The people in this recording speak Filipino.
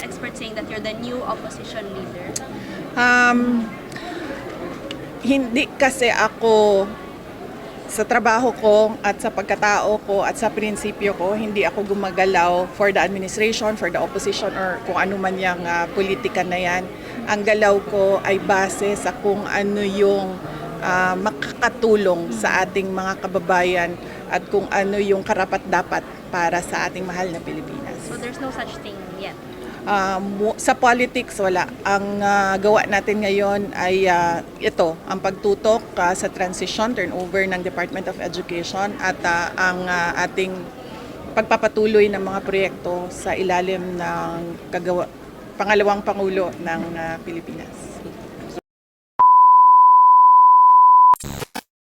experts saying that you're the new opposition leader? Hindi kasi ako sa trabaho ko at sa pagkatao ko at sa prinsipyo ko, hindi ako gumagalaw for the administration, for the opposition, or kung ano man yung politika na yan. Ang galaw ko ay base sa kung ano yung makakatulong sa ating mga kababayan at kung ano yung karapat-dapat para sa ating mahal na Pilipinas. So there's no such thing yet? Sa politics, wala. Ang gawa natin ngayon ay ito, ang pagtutok sa transition, turnover ng Department of Education at ang ating pagpapatuloy ng mga proyekto sa ilalim ng pangalawang Pangulo ng Pilipinas.